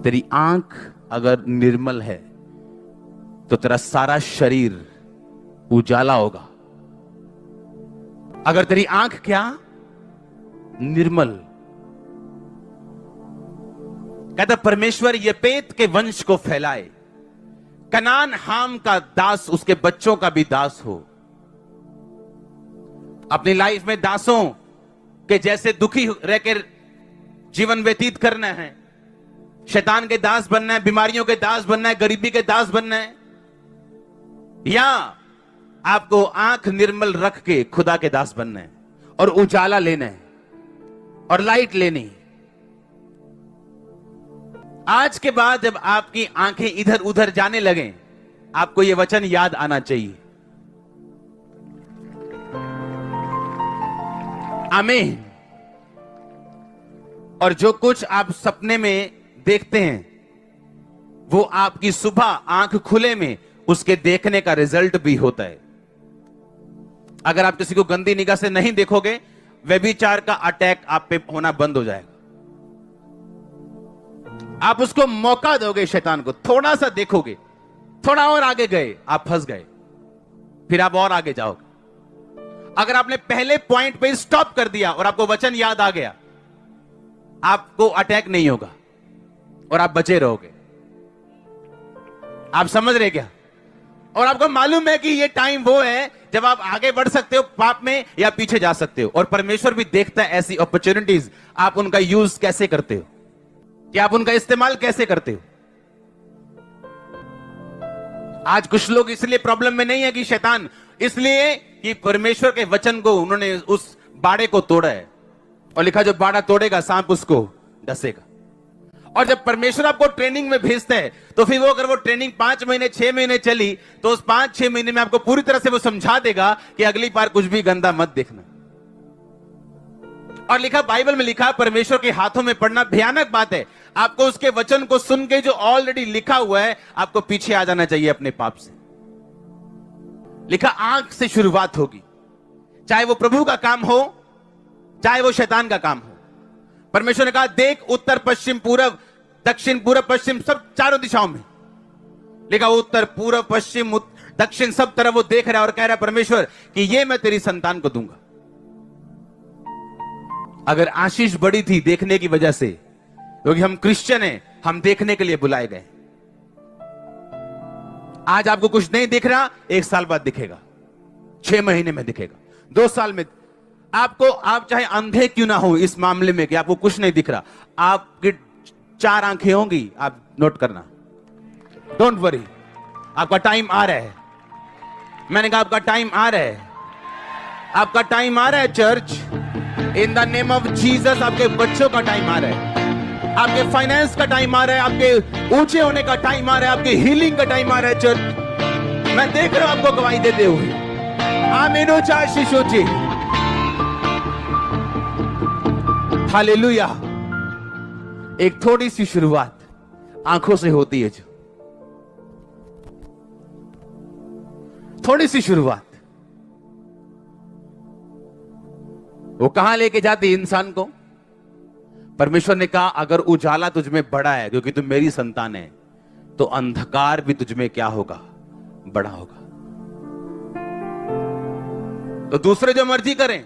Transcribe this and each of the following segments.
तेरी आंख अगर निर्मल है तो तेरा सारा शरीर उजाला होगा। अगर तेरी आंख क्या निर्मल। कहता परमेश्वर येपेत के वंश को फैलाए, कनान हाम का दास उसके बच्चों का भी दास हो। अपनी लाइफ में दासों के जैसे दुखी रहकर जीवन व्यतीत करना है, शैतान के दास बनना है, बीमारियों के दास बनना है, गरीबी के दास बनना है, या आपको आंख निर्मल रख के खुदा के दास बनना है और उजाला लेना है और लाइट लेनी है। आज के बाद जब आपकी आंखें इधर उधर जाने लगे, आपको यह वचन याद आना चाहिए। आमीन। और जो कुछ आप सपने में देखते हैं वो आपकी सुबह आंख खुले में उसके देखने का रिजल्ट भी होता है। अगर आप किसी को गंदी निगाह से नहीं देखोगे, व्यभिचार का अटैक आप पे होना बंद हो जाएगा। आप उसको मौका दोगे, शैतान को थोड़ा सा देखोगे, थोड़ा और आगे गए आप फंस गए, फिर आप और आगे जाओगे। अगर आपने पहले पॉइंट पे स्टॉप कर दिया और आपको वचन याद आ गया, आपको अटैक नहीं होगा और आप बचे रहोगे। आप समझ रहे क्या? और आपको मालूम है कि ये टाइम वो है जब आप आगे बढ़ सकते हो पाप में या पीछे जा सकते हो। और परमेश्वर भी देखता है ऐसी अपॉर्चुनिटीज, आप उनका यूज कैसे करते हो, कि आप उनका इस्तेमाल कैसे करते हो। आज कुछ लोग इसलिए प्रॉब्लम में नहीं है कि शैतान, इसलिए कि परमेश्वर के वचन को उन्होंने उस बाड़े को तोड़ा है। और लिखा जो बाड़ा तोड़ेगा सांप उसको डसेगा। और जब परमेश्वर आपको ट्रेनिंग में भेजता है तो फिर वो अगर वो ट्रेनिंग 5 महीने 6 महीने चली तो उस 5-6 महीने में आपको पूरी तरह से वो समझा देगा कि अगली बार कुछ भी गंदा मत देखना। और लिखा, बाइबल में लिखा, परमेश्वर के हाथों में पड़ना भयानक बात है। आपको उसके वचन को सुन के जो ऑलरेडी लिखा हुआ है, आपको पीछे आ जाना चाहिए अपने पाप से। लिखा आंख से शुरुआत होगी, चाहे वो प्रभु का काम हो चाहे वो शैतान का काम हो। परमेश्वर ने कहा देख उत्तर पश्चिम पूरब दक्षिण पूरब पश्चिम सब चारों दिशाओं में। लिखा उत्तर पूरब पश्चिम दक्षिण सब तरफ वो देख रहा है और कह रहा है परमेश्वर कि ये मैं तेरी संतान को दूंगा। अगर आशीष बड़ी थी देखने की वजह से, क्योंकि हम क्रिश्चियन हैं, हम देखने के लिए बुलाए गए। आज आपको कुछ नहीं दिख रहा, 1 साल बाद दिखेगा, 6 महीने में दिखेगा, 2 साल में। आपको, आप चाहे अंधे क्यों ना हो इस मामले में कि आपको कुछ नहीं दिख रहा, आपकी 4 आंखें होंगी, आप नोट करना, डोंट वरी, आपका टाइम आ रहा है। मैंने कहा आपका टाइम आ रहा है, आपका टाइम आ रहा है church. In the name of Jesus आपके बच्चों का टाइम आ रहा है, आपके फाइनेंस का टाइम आ रहा है, आपके ऊंचे होने का टाइम आ रहा है, आपके हीलिंग का टाइम आ रहा है चर्च। मैं देख रहा हूं आपको गवाही देते हुए। आमीन शिशु जी, हालेलुया। एक थोड़ी सी शुरुआत आंखों से होती है, जो थोड़ी सी शुरुआत वो कहां लेके जाती इंसान को। परमेश्वर ने कहा अगर उजाला तुझ में बड़ा है क्योंकि तुम मेरी संतान है, तो अंधकार भी तुझ में क्या होगा, बड़ा होगा। तो दूसरे जो मर्जी करें,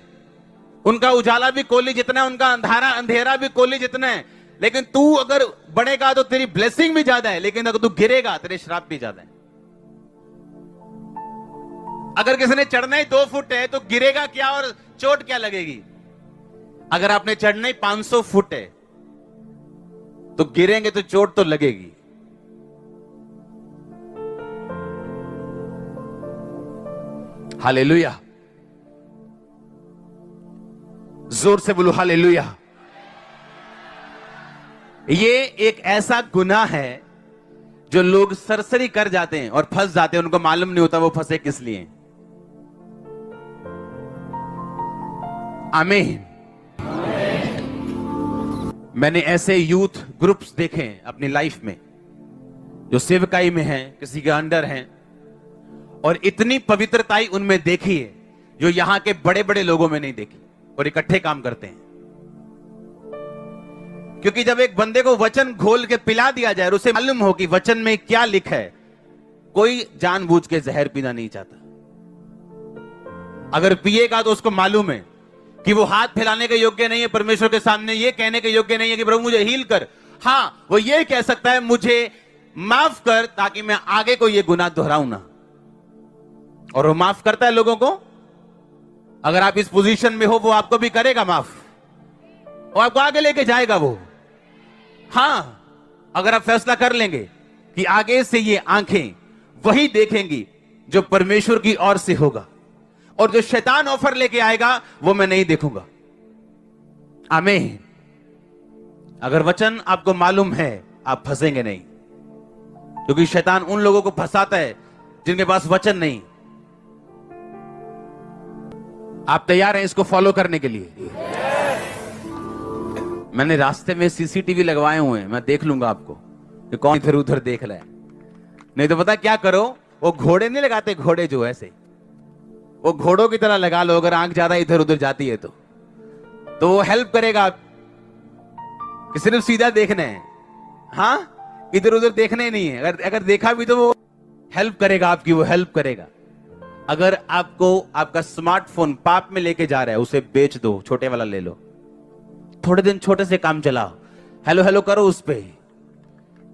उनका उजाला भी कोली जितना है, उनका अंधेरा भी कोली जितना है, लेकिन तू अगर बढ़ेगा तो तेरी ब्लेसिंग भी ज्यादा है, लेकिन अगर तू गिरेगा तेरे श्राप भी ज्यादा है। अगर किसी ने चढ़ना ही 2 फुट है तो गिरेगा क्या और चोट क्या लगेगी। अगर आपने चढ़ना ही 500 फुट है तो गिरेंगे तो चोट तो लगेगी। हालेलुया, जोर से बोलो हालेलुया। ये एक ऐसा गुनाह है जो लोग सरसरी कर जाते हैं और फंस जाते हैं, उनको मालूम नहीं होता वो फंसे किस लिए। आमीन। मैंने ऐसे यूथ ग्रुप्स देखे हैं अपनी लाइफ में जो सेवकाई में हैं, किसी के अंडर हैं, और इतनी पवित्रताई उनमें देखी है जो यहां के बड़े बड़े लोगों में नहीं देखी, और इकट्ठे काम करते हैं। क्योंकि जब एक बंदे को वचन घोल के पिला दिया जाए और उसे मालूम हो कि वचन में क्या लिखा है, कोई जानबूझ के जहर पीना नहीं चाहता। अगर पिएगा तो उसको मालूम है कि वो हाथ फैलाने के योग्य नहीं है, परमेश्वर के सामने ये कहने के योग्य नहीं है कि प्रभु मुझे हील कर। हाँ, वो ये कह सकता है मुझे माफ कर, ताकि मैं आगे को ये गुनाह दोहराऊं ना। और वो माफ करता है लोगों को। अगर आप इस पोजीशन में हो, वो आपको भी करेगा माफ और आपको आगे लेके जाएगा वो। हाँ, अगर आप फैसला कर लेंगे कि आगे से ये आंखें वही देखेंगी जो परमेश्वर की ओर से होगा, और जो शैतान ऑफर लेके आएगा वो मैं नहीं देखूंगा। आमीन। अगर वचन आपको मालूम है, आप फंसेंगे नहीं, क्योंकि शैतान उन लोगों को फंसाता है जिनके पास वचन नहीं। आप तैयार हैं इसको फॉलो करने के लिए? मैंने रास्ते में सीसीटीवी लगवाए हुए हैं, मैं देख लूंगा आपको कि कौन इधर उधर देख रहा है। नहीं तो पता क्या करो, वो घोड़े नहीं लगाते, घोड़े जो ऐसे, वो घोड़ों की तरह लगा लो। अगर आंख ज्यादा इधर उधर जाती है तो वो हेल्प करेगा कि सिर्फ सीधा देखना है। हाँ, इधर उधर देखना ही नहीं है। अगर देखा भी तो वो हेल्प करेगा आपकी, वो हेल्प करेगा। अगर आपको आपका स्मार्टफोन पाप में लेके जा रहा है, उसे बेच दो, छोटे वाला ले लो, थोड़े दिन छोटे से काम चलाओ, हेलो हेलो करो उस पे,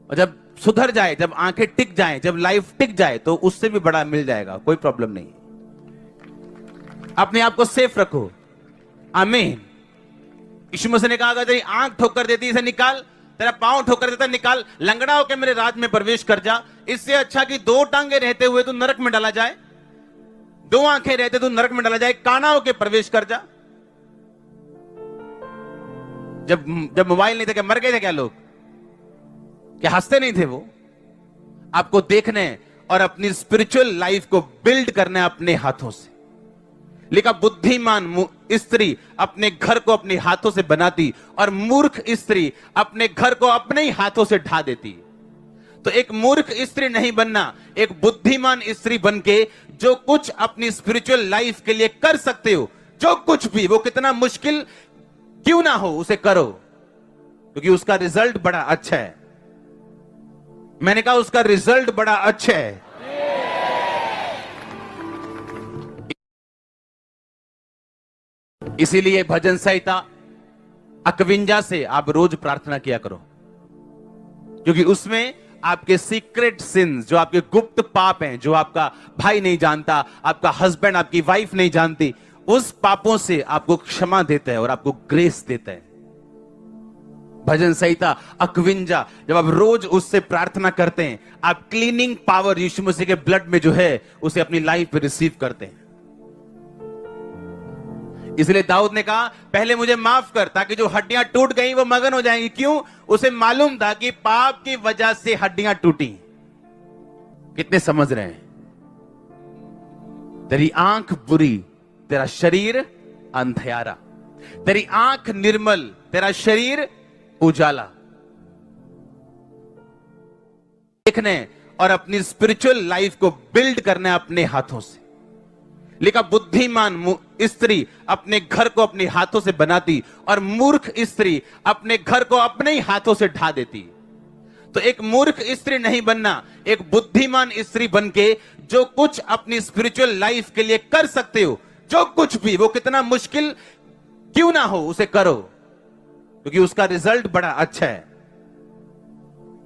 और जब सुधर जाए, जब आंखें टिक जाएं, जब लाइफ टिक जाए, तो उससे भी बड़ा मिल जाएगा, कोई प्रॉब्लम नहीं। अपने आप को सेफ रखो। आमीन। यीशु मसीह ने कहा, अगर तेरी आंख ठोकर देती है इसे निकाल, तेरा पांव ठोकर देता निकाल, लंगड़ा होकर मेरे राज में प्रवेश कर जा। इससे अच्छा कि दो टांगे रहते हुए तू नरक में डाला जाए, दो आंखें रहते तू नरक में डाला जाए, काना होकर प्रवेश कर जा। जब मोबाइल नहीं थे, क्या मर गए थे क्या लोग? क्या हंसते नहीं थे वो? आपको देखने और अपनी स्पिरिचुअल लाइफ को बिल्ड करना है अपने हाथों से। लिखा, बुद्धिमान स्त्री अपने घर को अपने हाथों से बनाती और मूर्ख स्त्री अपने घर को अपने ही हाथों से ढा देती। तो एक मूर्ख स्त्री नहीं बनना, एक बुद्धिमान स्त्री बनके जो कुछ अपनी स्पिरिचुअल लाइफ के लिए कर सकते हो, जो कुछ भी, वो कितना मुश्किल क्यों ना हो, उसे करो, क्योंकि उसका रिजल्ट बड़ा अच्छा है। मैंने कहा उसका रिजल्ट बड़ा अच्छा है। इसीलिए भजन संहिता 51 से आप रोज प्रार्थना किया करो, क्योंकि उसमें आपके सीक्रेट सिंस, जो आपके गुप्त पाप हैं, जो आपका भाई नहीं जानता, आपका हस्बैंड, आपकी वाइफ नहीं जानती, उस पापों से आपको क्षमा देता है और आपको ग्रेस देता है। भजन संहिता 51, जब आप रोज उससे प्रार्थना करते हैं, आप क्लीनिंग पावर यीशु मसीह के ब्लड में जो है उसे अपनी लाइफ पे रिसीव करते हैं। इसलिए दाऊद ने कहा, पहले मुझे माफ कर, ताकि जो हड्डियां टूट गई वो मगन हो जाएंगी। क्यों? उसे मालूम था कि पाप की वजह से हड्डियां टूटी। कितने समझ रहे हैं? तेरी आंख बुरी, तेरा शरीर अंधियारा। तेरी आंख निर्मल, तेरा शरीर उजाला। देखने और अपनी स्पिरिचुअल लाइफ को बिल्ड करना है अपने हाथों से। लिखा, बुद्धिमान स्त्री अपने घर को अपने हाथों से बनाती और मूर्ख स्त्री अपने घर को अपने ही हाथों से ढा देती। तो एक मूर्ख स्त्री नहीं बनना, एक बुद्धिमान स्त्री बनके जो कुछ अपनी स्पिरिचुअल लाइफ के लिए कर सकते हो, जो कुछ भी, वो कितना मुश्किल क्यों ना हो, उसे करो, क्योंकि उसका रिजल्ट बड़ा अच्छा है।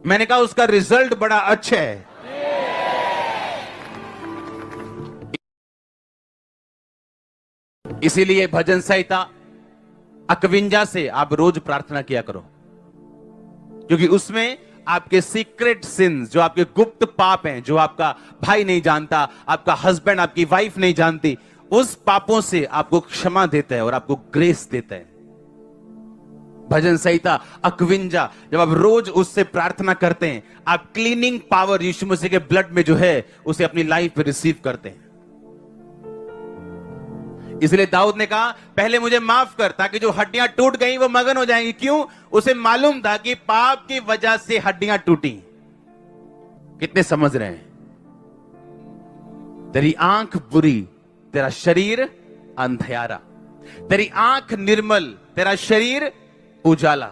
मैंने कहा उसका रिजल्ट बड़ा अच्छा है। इसीलिए भजन संहिता 51 से आप रोज प्रार्थना किया करो, क्योंकि उसमें आपके सीक्रेट सिंस, जो आपके गुप्त पाप हैं, जो आपका भाई नहीं जानता, आपका हस्बैंड, आपकी वाइफ नहीं जानती, उस पापों से आपको क्षमा देता है और आपको ग्रेस देता है। भजन संहिता 51, जब आप रोज उससे प्रार्थना करते हैं, आप क्लीनिंग पावर यीशु मसीह के ब्लड में जो है उसे अपनी लाइफ पे रिसीव करते हैं। इसलिए दाऊद ने कहा, पहले मुझे माफ कर, ताकि जो हड्डियां टूट गई वो मगन हो जाएंगी। क्यों? उसे मालूम था कि पाप की वजह से हड्डियां टूटी। कितने समझ रहे हैं? तेरी आंख बुरी, तेरा शरीर अंधियारा। तेरी आंख निर्मल, तेरा शरीर उजाला।